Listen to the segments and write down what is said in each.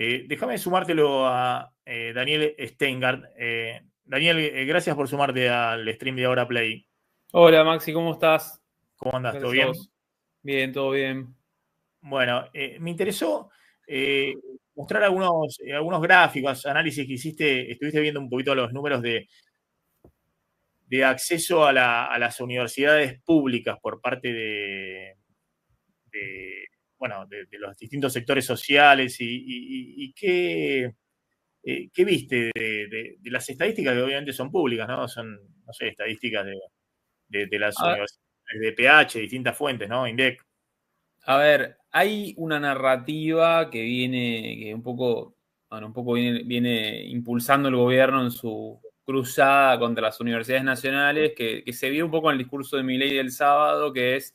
Déjame sumártelo a Daniel Steingart. Daniel, gracias por sumarte al stream de Ahora Play. Hola Maxi, ¿cómo estás? ¿Cómo andas? ¿Todo Gracias a bien? vos. Bien, todo bien. Bueno, me interesó mostrar algunos gráficos, análisis que hiciste. Estuviste viendo un poquito los números de acceso a las universidades públicas por parte de los distintos sectores sociales y qué viste de las estadísticas que obviamente son públicas, ¿no? Son, no sé, estadísticas de las A, universidades de PH, distintas fuentes, ¿no? INDEC. a ver, hay una narrativa que viene, un poco, bueno, un poco viene impulsando el gobierno en su cruzada contra las universidades nacionales, que se vio un poco en el discurso de Milei del sábado, que es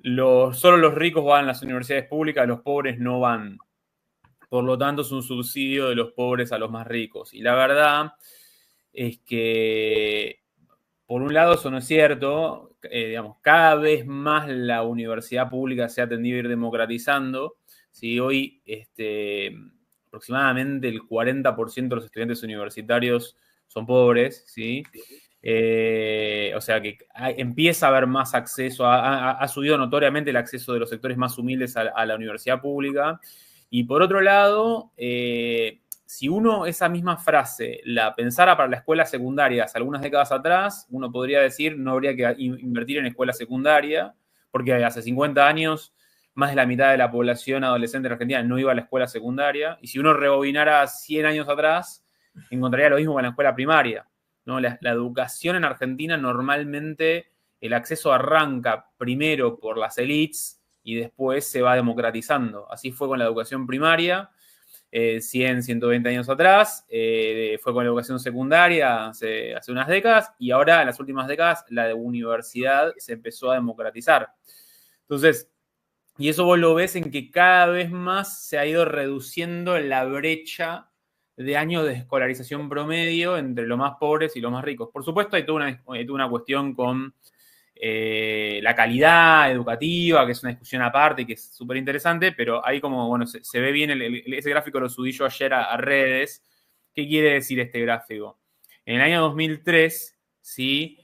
solo los ricos van a las universidades públicas, los pobres no van. Por lo tanto, es un subsidio de los pobres a los más ricos. Y la verdad es que por un lado, eso no es cierto. Digamos, cada vez más la universidad pública se ha tendido a ir democratizando. ¿Sí? Hoy, aproximadamente el 40% de los estudiantes universitarios son pobres. ¿Sí? O sea que empieza a haber más acceso, ha subido notoriamente el acceso de los sectores más humildes a la universidad pública. Y por otro lado, si uno esa misma frase la pensara para la escuela secundaria hace algunas décadas atrás, uno podría decir no habría que invertir en escuela secundaria, porque hace 50 años más de la mitad de la población adolescente en Argentina no iba a la escuela secundaria. Y si uno rebobinara 100 años atrás, encontraría lo mismo con la escuela primaria. ¿No? La educación en Argentina normalmente el acceso arranca primero por las élites y después se va democratizando. Así fue con la educación primaria 100, 120 años atrás, fue con la educación secundaria hace unas décadas y ahora en las últimas décadas la universidad se empezó a democratizar. Entonces, y eso vos lo ves en que cada vez más se ha ido reduciendo la brecha de años de escolarización promedio entre los más pobres y los más ricos. Por supuesto, hay toda una cuestión con la calidad educativa, que es una discusión aparte y que es súper interesante, pero ahí como, bueno, se ve bien, ese gráfico lo subí yo ayer a redes. ¿Qué quiere decir este gráfico? En el año 2003, ¿sí?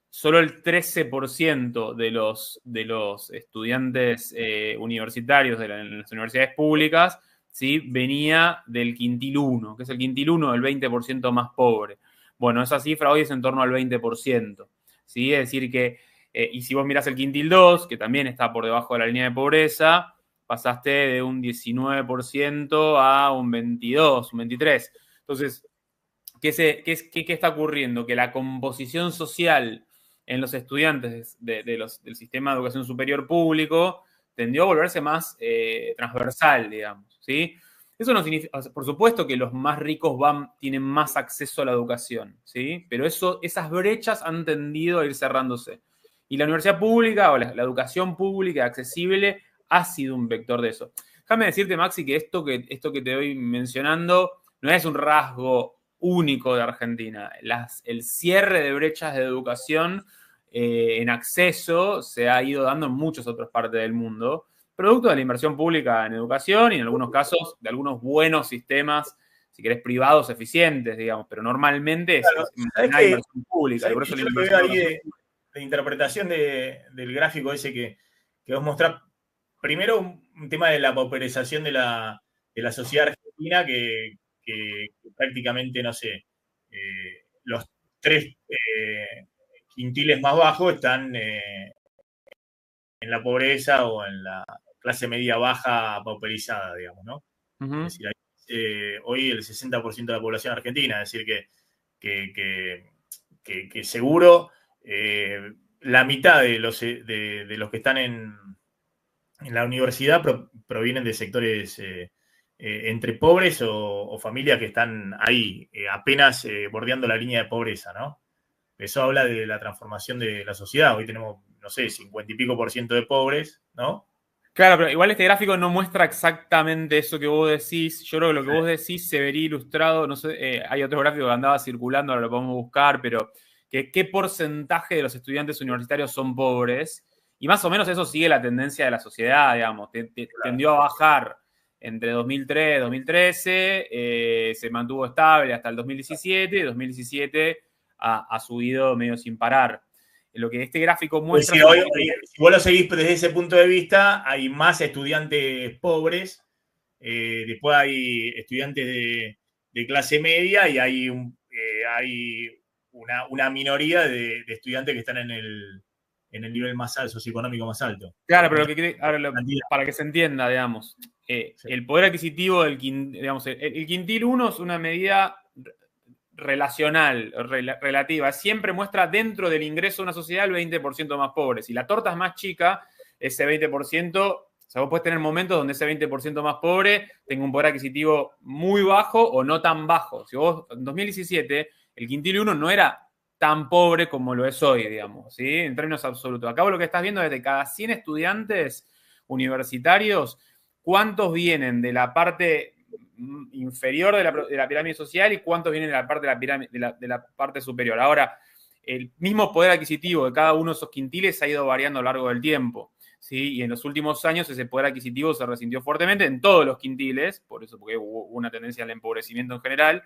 Solo el 13% de los estudiantes universitarios de las universidades públicas, ¿sí? Venía del quintil 1, que es el quintil 1 del 20% más pobre. Bueno, esa cifra hoy es en torno al 20%. ¿Sí? Es decir que, y si vos mirás el quintil 2, que también está por debajo de la línea de pobreza, pasaste de un 19% a un 22, un 23%. Entonces, ¿qué está ocurriendo? Que la composición social en los estudiantes del sistema de educación superior público tendió a volverse más transversal, digamos, ¿sí? Eso no significa, por supuesto que los más ricos tienen más acceso a la educación, ¿sí? Pero esas brechas han tendido a ir cerrándose. Y la universidad pública o la educación pública accesible ha sido un vector de eso. Déjame decirte, Maxi, que esto que te voy mencionando no es un rasgo único de Argentina. El cierre de brechas de educación en acceso se ha ido dando en muchas otras partes del mundo, producto de la inversión pública en educación y en algunos casos de algunos buenos sistemas, si querés, privados eficientes, digamos, pero normalmente es Claro, más que ¿sabés nada inversión pública y sabés por qué eso la yo te veo inversión en ahí educación. de interpretación del gráfico ese que vos mostrás? Primero, un tema de la pauperización de la sociedad argentina que prácticamente, no sé, los tres quintiles más bajos están en la pobreza o en la clase media baja pauperizada, digamos, ¿no? Uh-huh. Es decir, hoy el 60% de la población argentina, es decir, que seguro la mitad de los que están en la universidad provienen de sectores entre pobres o familias que están ahí, apenas bordeando la línea de pobreza, ¿no? Eso habla de la transformación de la sociedad. Hoy tenemos, no sé, 50 y pico por ciento de pobres, ¿no? Claro, pero igual este gráfico no muestra exactamente eso que vos decís. Yo creo que lo que vos decís se vería ilustrado, no sé, hay otro gráfico que andaba circulando, ahora lo podemos buscar, pero qué porcentaje de los estudiantes universitarios son pobres. Y más o menos eso sigue la tendencia de la sociedad, digamos. Tendió a bajar entre 2003 y 2013, se mantuvo estable hasta el 2017, y 2017 ha subido medio sin parar. Lo que este gráfico muestra... Pues si vos lo seguís desde ese punto de vista, hay más estudiantes pobres, después hay estudiantes de clase media y hay una minoría de estudiantes que están en el nivel más alto, socioeconómico más alto. Claro, pero para que se entienda, digamos, sí. El poder adquisitivo del quintil, digamos, el quintil 1 es una medida relacional, relativa. Siempre muestra dentro del ingreso de una sociedad el 20% más pobre. Si la torta es más chica, ese 20%, o sea, vos podés tener momentos donde ese 20% más pobre tenga un poder adquisitivo muy bajo o no tan bajo. Si vos, en 2017, el quintil 1 no era tan pobre como lo es hoy, digamos, ¿sí? En términos absolutos. Acá lo que estás viendo es de cada 100 estudiantes universitarios, ¿cuántos vienen de la parte inferior de la pirámide social y cuántos vienen de la parte de la pirámide, de la parte superior? Ahora, el mismo poder adquisitivo de cada uno de esos quintiles ha ido variando a lo largo del tiempo, ¿sí? Y en los últimos años ese poder adquisitivo se resintió fuertemente en todos los quintiles, por eso, porque hubo una tendencia al empobrecimiento en general,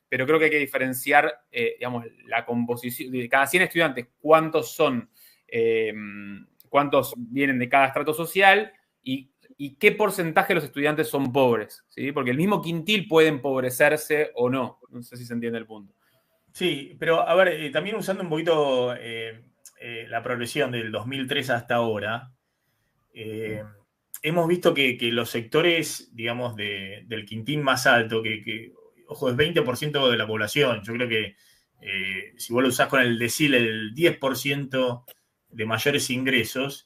pero creo que hay que diferenciar, digamos, la composición de cada 100 estudiantes, cuántos son, cuántos vienen de cada estrato social y qué porcentaje de los estudiantes son pobres, ¿sí? Porque el mismo quintil puede empobrecerse o no. No sé si se entiende el punto. Sí, pero a ver, también usando un poquito la progresión del 2003 hasta ahora, hemos visto que los sectores, digamos, del quintil más alto, ojo, es 20% de la población. Yo creo que si vos lo usás con el decil, el 10% de mayores ingresos,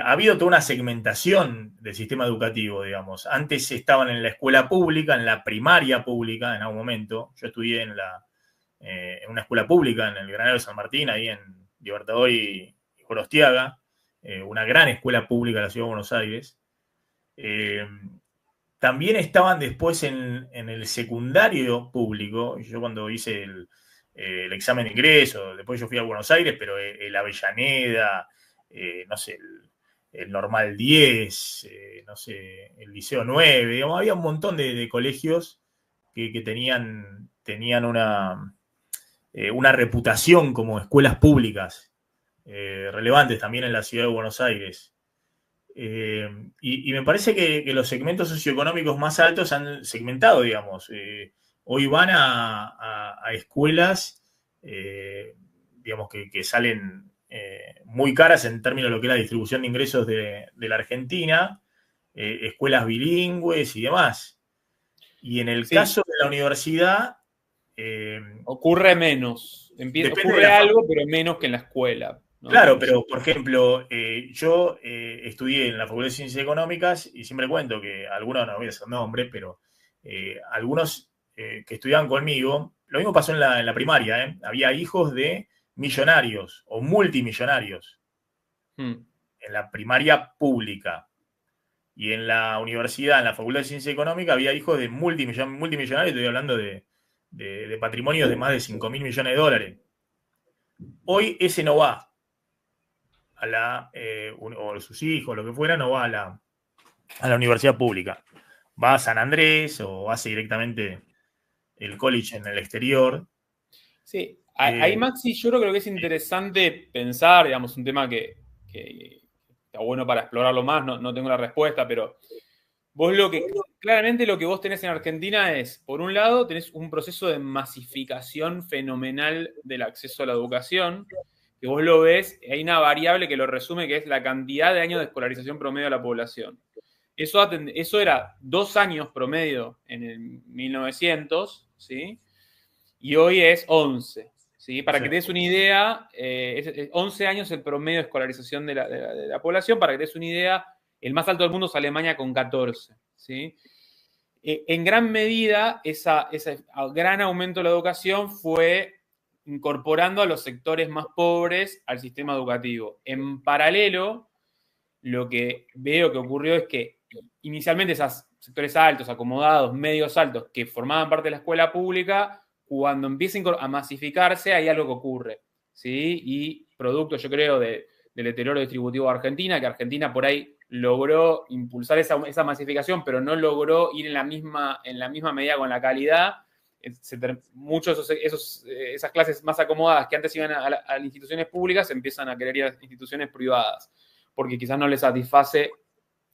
ha habido toda una segmentación del sistema educativo, digamos. Antes estaban en la escuela pública, en la primaria pública, en algún momento. Yo estudié en una escuela pública, en el Granero de San Martín, ahí en Libertador y Gorostiaga, una gran escuela pública de la Ciudad de Buenos Aires. También estaban después en el secundario público. Yo cuando hice el examen de ingreso, después yo fui a Buenos Aires, pero el Avellaneda, no sé, el Normal 10, no sé, el Liceo 9, digamos, había un montón de colegios que tenían una reputación como escuelas públicas relevantes también en la ciudad de Buenos Aires. Y me parece que los segmentos socioeconómicos más altos han segmentado, digamos. Hoy van a escuelas, digamos, que salen muy caras en términos de lo que es la distribución de ingresos de la Argentina, escuelas bilingües y demás. Y en el caso de la universidad... ocurre menos. Ocurre algo, pero menos que en la escuela, ¿no? Claro, pero por ejemplo, yo estudié en la Facultad de Ciencias Económicas y siempre cuento que algunos, no voy a hacer nombre, pero algunos que estudiaban conmigo, lo mismo pasó en la primaria, había hijos de millonarios o multimillonarios en la primaria pública. Y en la universidad, en la Facultad de Ciencias Económicas, había hijos de multimillonarios, estoy hablando de patrimonios de más de 5.000 millones de dólares. Hoy ese no va o sus hijos, lo que fuera, no va a la universidad pública. Va a San Andrés o hace directamente el college en el exterior. Sí, ahí Maxi, yo creo que es interesante pensar, digamos, un tema que está bueno para explorarlo más, no tengo la respuesta, pero vos claramente lo que vos tenés en Argentina es, por un lado, tenés un proceso de masificación fenomenal del acceso a la educación, que vos lo ves, hay una variable que lo resume, que es la cantidad de años de escolarización promedio de la población. Eso era 2 años promedio en el 1900, ¿sí? Y hoy es 11, ¿sí? Para que te des una idea, es 11 años el promedio de escolarización de la población. Para que te des una idea, el más alto del mundo es Alemania con 14, ¿sí? En gran medida, ese gran aumento de la educación fue incorporando a los sectores más pobres al sistema educativo. En paralelo, lo que veo que ocurrió es que inicialmente esos sectores altos, acomodados, medios altos, que formaban parte de la escuela pública, cuando empiecen a masificarse, hay algo que ocurre, ¿sí? Y producto, yo creo, del deterioro distributivo de Argentina, que Argentina por ahí logró impulsar esa masificación, pero no logró ir en la misma medida con la calidad. Muchos esas clases más acomodadas que antes iban a las instituciones públicas empiezan a querer ir a las instituciones privadas, porque quizás no les satisface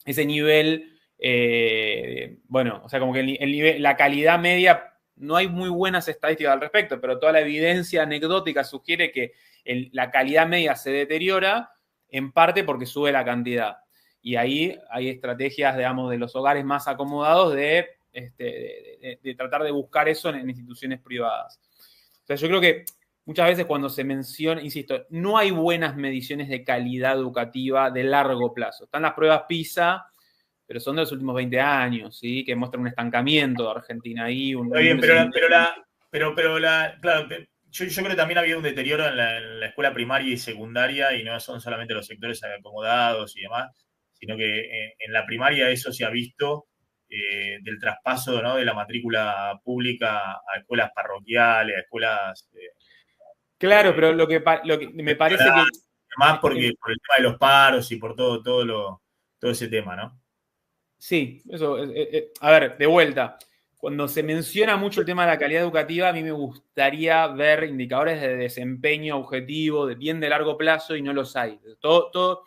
ese nivel, o sea, como que el nivel, la calidad media, no hay muy buenas estadísticas al respecto, pero toda la evidencia anecdótica sugiere que la calidad media se deteriora, en parte porque sube la cantidad. Y ahí hay estrategias, digamos, de los hogares más acomodados de tratar de buscar eso en instituciones privadas. O sea, yo creo que muchas veces cuando se menciona, insisto, no hay buenas mediciones de calidad educativa de largo plazo. Están las pruebas PISA, pero son de los últimos 20 años, ¿sí? Que muestran un estancamiento de Argentina ahí. Está bien, claro, yo creo que también había un deterioro en la escuela primaria y secundaria, y no son solamente los sectores acomodados y demás, sino que en la primaria eso se ha visto, del traspaso, ¿no?, de la matrícula pública a escuelas parroquiales, a escuelas... claro, pero lo que me parece que... Además por el tema de los paros y por todo ese tema, ¿no? Sí, eso. A ver, de vuelta. Cuando se menciona mucho el tema de la calidad educativa, a mí me gustaría ver indicadores de desempeño objetivo, bien de largo plazo, y no los hay. Todo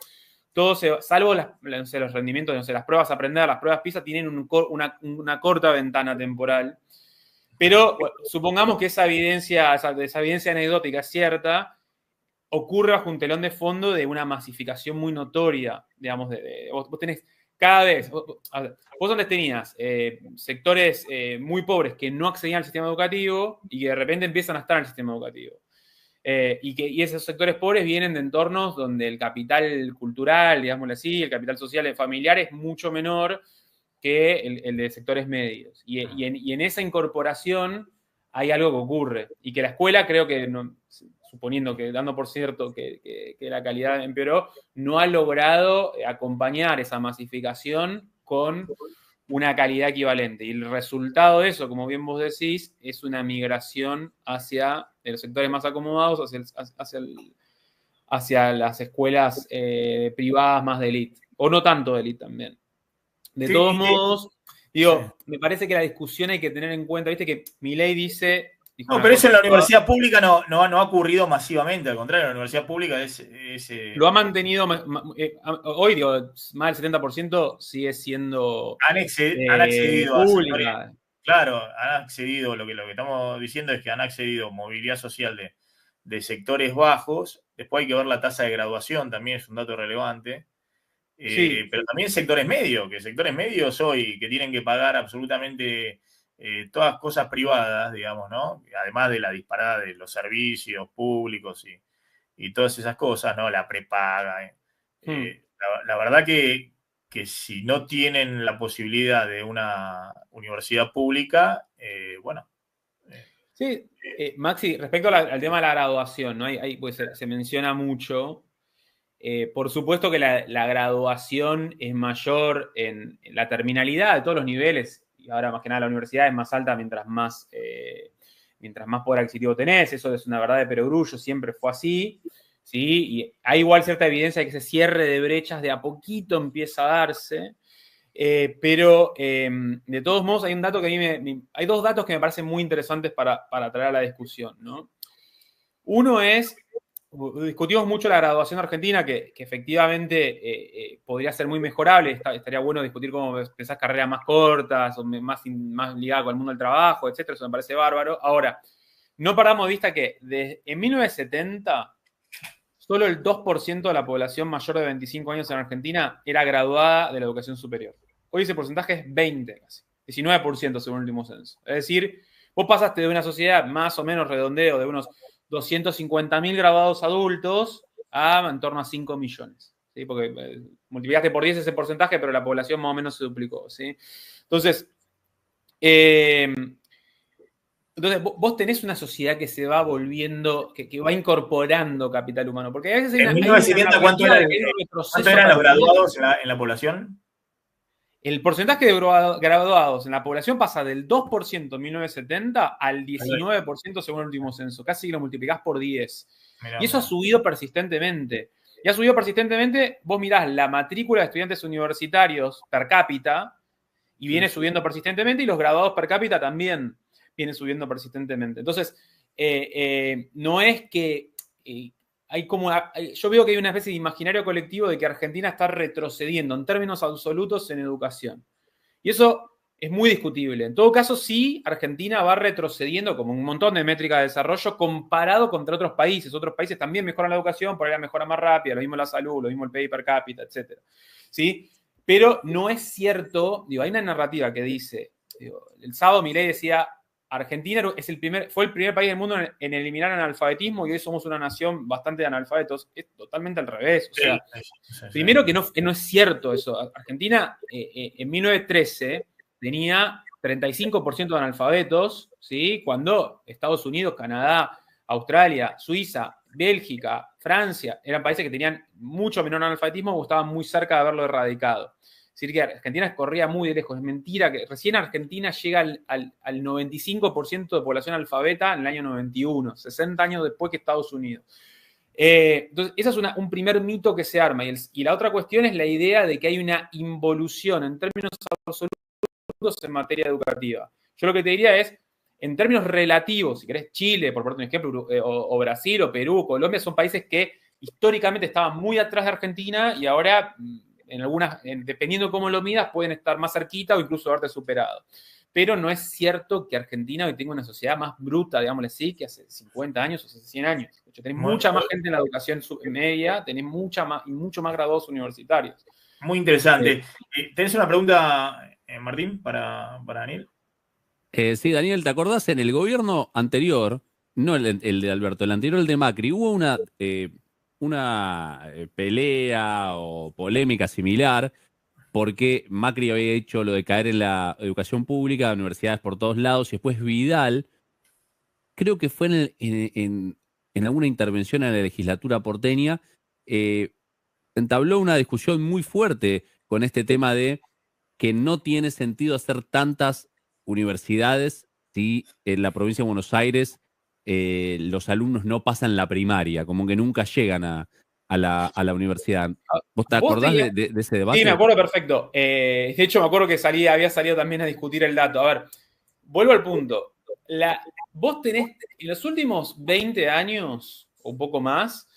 salvo los rendimientos, no sé, las pruebas a aprender, las pruebas PISA tienen una corta ventana temporal. Pero bueno, supongamos que esa evidencia anecdótica es cierta, ocurre bajo un telón de fondo de una masificación muy notoria, digamos, vos tenés cada vez, vos antes tenías sectores muy pobres que no accedían al sistema educativo y que de repente empiezan a estar en el sistema educativo. Y esos sectores pobres vienen de entornos donde el capital cultural, digámoslo así, el capital social y familiar es mucho menor que el de sectores medios. Y en esa incorporación hay algo que ocurre. Y que la escuela, creo que, suponiendo que, dando por cierto que la calidad empeoró, no ha logrado acompañar esa masificación con una calidad equivalente. Y el resultado de eso, como bien vos decís, es una migración hacia los sectores más acomodados, hacia las escuelas privadas más de élite. O no tanto de élite también. De todos modos, me parece que la discusión hay que tener en cuenta, viste que Milei dice... No, pero eso en la universidad pública no ha ocurrido masivamente, al contrario, la universidad pública lo ha mantenido, hoy más del 70% sigue siendo han accedido pública. Claro, han accedido, lo que estamos diciendo es que han accedido movilidad social de sectores bajos. Después hay que ver la tasa de graduación, también es un dato relevante. Sí. Pero también sectores medios, hoy que tienen que pagar absolutamente todas cosas privadas, digamos, ¿no? Además de la disparada de los servicios públicos y todas esas cosas, ¿no? La prepaga. La verdad que si no tienen la posibilidad de una universidad pública, bueno. Sí, Maxi, respecto al tema de la graduación, ¿no? Pues se menciona mucho. Por supuesto que la graduación es mayor en la terminalidad de todos los niveles, y ahora más que nada la universidad es más alta mientras más poder adquisitivo tenés. Eso es una verdad de perogrullo, siempre fue así, ¿sí? Y hay igual cierta evidencia de que ese cierre de brechas de a poquito empieza a darse, pero de todos modos hay un dato que hay dos datos que me parecen muy interesantes para traer a la discusión, ¿no? Uno es... Discutimos mucho la graduación argentina, que efectivamente podría ser muy mejorable. Estaría bueno discutir cómo pensás carreras más cortas o más ligadas con el mundo del trabajo, etcétera. Eso me parece bárbaro. Ahora, no perdamos de vista que en 1970 solo el 2% de la población mayor de 25 años en Argentina era graduada de la educación superior. Hoy ese porcentaje es 20, casi 19% según el último censo. Es decir, vos pasaste de una sociedad más o menos redondeo de unos 250.000 graduados adultos a en torno a 5 millones. ¿Sí? Porque multiplicaste por 10 ese porcentaje, pero la población más o menos se duplicó. ¿Sí? Entonces, vos tenés una sociedad que se va volviendo, que va incorporando capital humano. Porque a veces en 1970, ¿cuánto eran los graduados en la población? El porcentaje de graduados en la población pasa del 2% en 1970 al 19% según el último censo. Casi lo multiplicás por 10. Mirá, y eso ha subido persistentemente. Y ha subido persistentemente. Vos mirás la matrícula de estudiantes universitarios per cápita y viene subiendo persistentemente, y los graduados per cápita también vienen subiendo persistentemente. Entonces, no es que hay como... Yo veo que hay una especie de imaginario colectivo de que Argentina está retrocediendo en términos absolutos en educación. Y eso es muy discutible. En todo caso, sí, Argentina va retrocediendo como un montón de métricas de desarrollo comparado contra otros países. Otros países también mejoran la educación, por ahí la mejora más rápida, lo mismo la salud, lo mismo el PIB per cápita, etc. ¿Sí? Pero no es cierto, digo, hay una narrativa que dice, digo, el sábado Milei decía, Argentina fue el primer país del mundo en eliminar analfabetismo y hoy somos una nación bastante de analfabetos. Es totalmente al revés. O sea, primero que no es cierto eso. Argentina en 1913 tenía 35% de analfabetos, ¿sí? Cuando Estados Unidos, Canadá, Australia, Suiza, Bélgica, Francia, eran países que tenían mucho menor analfabetismo o estaban muy cerca de haberlo erradicado. Es decir, que Argentina corría muy de lejos. Es mentira que recién Argentina llega al 95% de población alfabeta en el año 91, 60 años después que Estados Unidos. Entonces, ese es un primer mito que se arma. Y la otra cuestión es la idea de que hay una involución en términos absolutos en materia educativa. Yo lo que te diría es, en términos relativos, si querés, Chile, por ponerte un ejemplo, o Brasil, o Perú, Colombia, son países que históricamente estaban muy atrás de Argentina y ahora, dependiendo de cómo lo midas, pueden estar más cerquita o incluso haberte superado. Pero no es cierto que Argentina hoy tenga una sociedad más bruta, digámosle así, que hace 50 años o hace 100 años. De hecho, tenés mucha más gente en la educación media, tenés mucho más graduados universitarios. Muy interesante. ¿Tenés una pregunta, Martín, para Daniel? Sí, Daniel, ¿te acordás en el gobierno anterior, no el de Alberto, el anterior, el de Macri, hubo una pelea o polémica similar porque Macri había hecho lo de caer en la educación pública, universidades por todos lados, y después Vidal, creo que fue en alguna intervención en la legislatura porteña, entabló una discusión muy fuerte con este tema de que no tiene sentido hacer tantas universidades si en la provincia de Buenos Aires los alumnos no pasan la primaria, como que nunca llegan a la universidad. ¿Vos te acordás de ese debate? Sí, me acuerdo perfecto. De hecho, me acuerdo que había salido también a discutir el dato. A ver, vuelvo al punto. Vos tenés, en los últimos 20 años, o un poco más,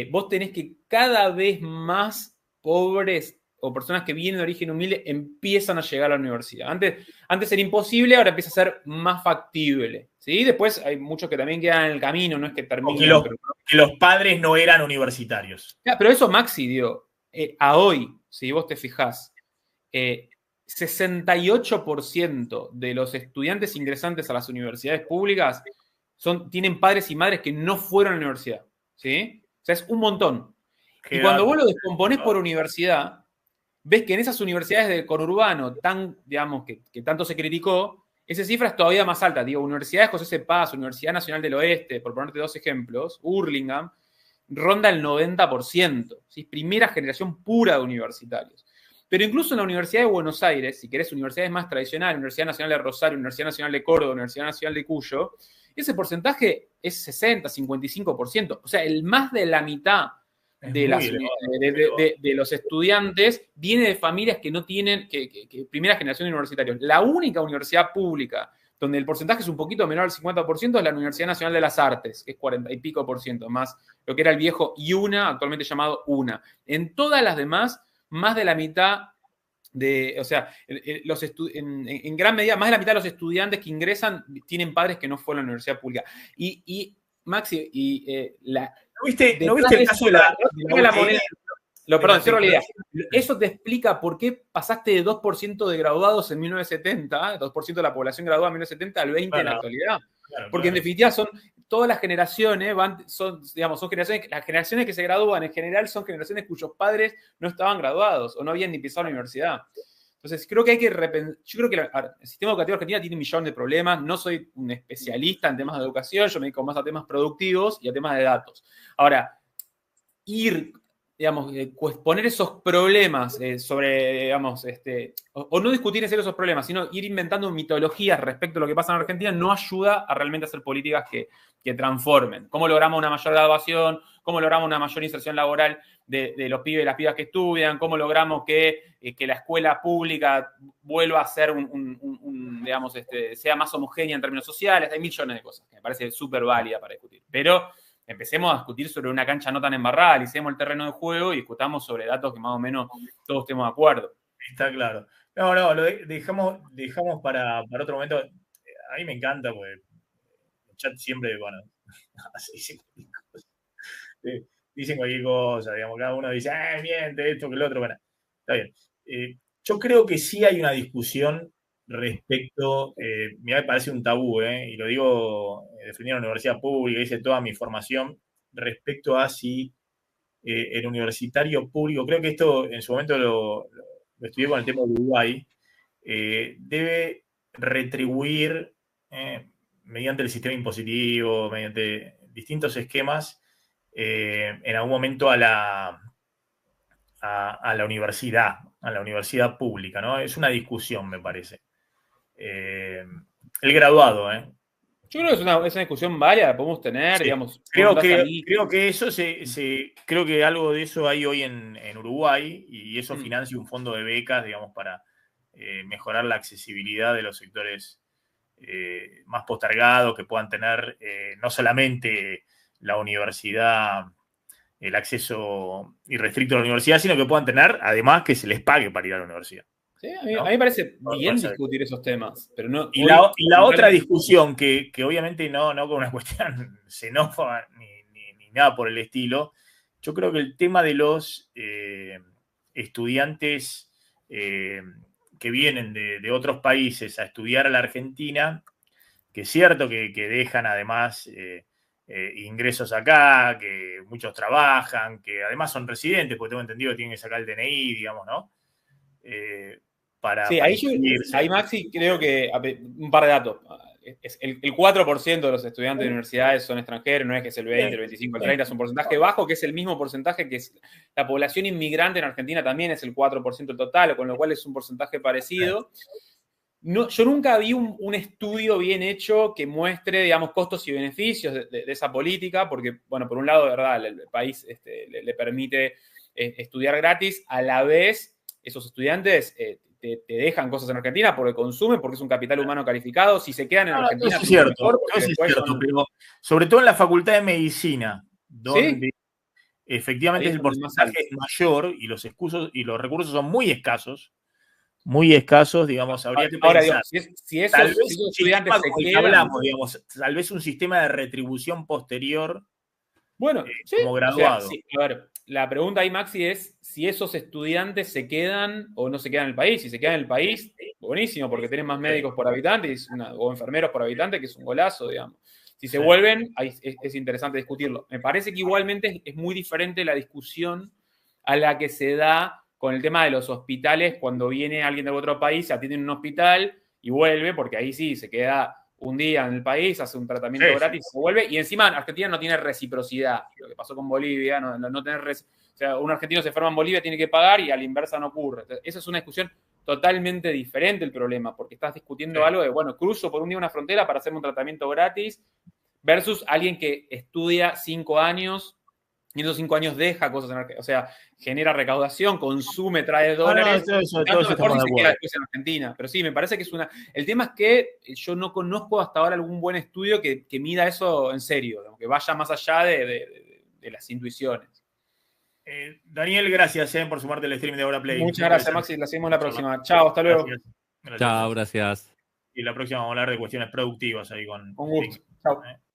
vos tenés que cada vez más pobres o personas que vienen de origen humilde empiezan a llegar a la universidad. Antes era imposible, ahora empieza a ser más factible. ¿Sí? Después hay muchos que también quedan en el camino, no es que terminen. Que los padres no eran universitarios. Pero eso, Maxi, digo, a hoy, si vos te fijás, 68% de los estudiantes ingresantes a las universidades públicas tienen padres y madres que no fueron a la universidad. ¿Sí? O sea, es un montón. Y cuando vos lo descomponés por universidad, ves que en esas universidades del conurbano, digamos, que tanto se criticó, esa cifra es todavía más alta. Digo, Universidad de José C. Paz, Universidad Nacional del Oeste, por ponerte dos ejemplos, Hurlingham, ronda el 90%. ¿Sí? Primera generación pura de universitarios. Pero incluso en la Universidad de Buenos Aires, si querés universidades más tradicionales, Universidad Nacional de Rosario, Universidad Nacional de Córdoba, Universidad Nacional de Cuyo, ese porcentaje es 60, 55%. O sea, más de la mitad de los estudiantes viene de familias que no tienen primera generación de universitarios. La única universidad pública donde el porcentaje es un poquito menor al 50% es la Universidad Nacional de las Artes, que es 40 y pico por ciento, más lo que era el viejo IUNA, actualmente llamado UNA. En todas las demás, más de la mitad o sea, en gran medida, más de la mitad de los estudiantes que ingresan tienen padres que no fueron a la universidad pública. Y Maxi, ¿No viste el caso de la moneda? Perdón, cierro la idea. Eso te explica por qué pasaste de 2% de graduados en 1970, 2% de la población graduada en 1970 al 20% en la actualidad. Porque en definitiva son todas las generaciones, son generaciones, las generaciones que se gradúan en general son generaciones cuyos padres no estaban graduados o no habían ni pisado la universidad. Entonces, creo que hay que repensar. Yo creo que el sistema educativo argentino tiene un millón de problemas. No soy un especialista en temas de educación, yo me dedico más a temas productivos y a temas de datos. Ahora, ir digamos, poner esos problemas sobre, digamos, o no discutir en serio esos problemas, sino ir inventando mitologías respecto a lo que pasa en Argentina, no ayuda a realmente hacer políticas que transformen. ¿Cómo logramos una mayor graduación? ¿Cómo logramos una mayor inserción laboral de los pibes y las pibas que estudian? ¿Cómo logramos que la escuela pública vuelva a ser digamos, sea más homogénea en términos sociales? Hay millones de cosas que me parece súper válida para discutir. Pero empecemos a discutir sobre una cancha no tan embarrada, analicemos el terreno de juego y discutamos sobre datos que más o menos todos estemos de acuerdo. Está claro. No, lo dejamos para otro momento. A mí me encanta, porque el chat siempre, bueno, dicen cualquier cosa, digamos, cada uno dice, miente, esto, que lo otro, bueno, está bien. Yo creo que sí hay una discusión respecto, me parece un tabú, y lo digo defendiendo la universidad pública, hice toda mi formación, respecto a si el universitario público, creo que esto en su momento lo estudié con el tema de Uruguay, debe retribuir mediante el sistema impositivo, mediante distintos esquemas, en algún momento a la universidad pública, ¿no? Es una discusión, me parece. El graduado, Yo creo que es una discusión válida, la podemos tener, sí. Digamos. Creo que eso creo que algo de eso hay hoy en Uruguay, y eso financia un fondo de becas, digamos, para mejorar la accesibilidad de los sectores más postergados, que puedan tener no solamente la universidad, el acceso irrestricto a la universidad, sino que puedan tener, además, que se les pague para ir a la universidad. Sí, a mí me parece bien discutir esos temas. Pero no, y la otra discusión, que obviamente no con una cuestión xenófoba ni nada por el estilo, yo creo que el tema de los estudiantes que vienen de otros países a estudiar a la Argentina, que es cierto que dejan además ingresos acá, que muchos trabajan, que además son residentes, porque tengo entendido que tienen que sacar el DNI, digamos, ¿no? Sí, ahí Maxi, creo que un par de datos. El 4% de los estudiantes de universidades son extranjeros, no es que es el 20, el 25, el 30, es un porcentaje bajo, que es el mismo porcentaje que es la población inmigrante en Argentina, también es el 4% total, con lo cual es un porcentaje parecido. No, yo nunca vi un estudio bien hecho que muestre, digamos, costos y beneficios de esa política, porque, bueno, por un lado, de verdad, el país le permite estudiar gratis, a la vez esos estudiantes te dejan cosas en Argentina porque consumen, porque es un capital humano calificado. Si se quedan en Argentina, es cierto, pero sobre todo en la Facultad de Medicina, donde efectivamente el porcentaje es mayor y los recursos son muy escasos, digamos, habría que pensar. Ahora, si esos estudiantes se quedan... Hablamos, digamos, tal vez un sistema de retribución posterior, bueno, como graduado. O sea, a ver, la pregunta ahí, Maxi, es si esos estudiantes se quedan o no se quedan en el país. Si se quedan en el país, buenísimo, porque tenés más médicos por habitante o enfermeros por habitante, que es un golazo, digamos. Si se vuelven, ahí es interesante discutirlo. Me parece que igualmente es muy diferente la discusión a la que se da con el tema de los hospitales, cuando viene alguien de otro país, se atiende en un hospital y vuelve, porque ahí sí se queda un día en el país, hace un tratamiento gratis, se vuelve, y encima Argentina no tiene reciprocidad. Lo que pasó con Bolivia, no tener o sea, un argentino se enferma en Bolivia, tiene que pagar, y a la inversa no ocurre. Entonces, esa es una discusión totalmente diferente el problema, porque estás discutiendo algo de, bueno, cruzo por un día una frontera para hacerme un tratamiento gratis, versus alguien que estudia 5 años, y en esos 5 años deja cosas en Argentina, o sea, genera recaudación, consume, trae dólares. Todo eso mejor si se queda después en Argentina. Pero sí, me parece que es el tema es que yo no conozco hasta ahora algún buen estudio que mida eso en serio, que vaya más allá de las intuiciones. Daniel, gracias por sumarte al stream de Ahora Play. Muchas gracias, Maxi. La seguimos la próxima. Chao, hasta luego. Chao, gracias. Y la próxima vamos a hablar de cuestiones productivas ahí con gusto. Chao.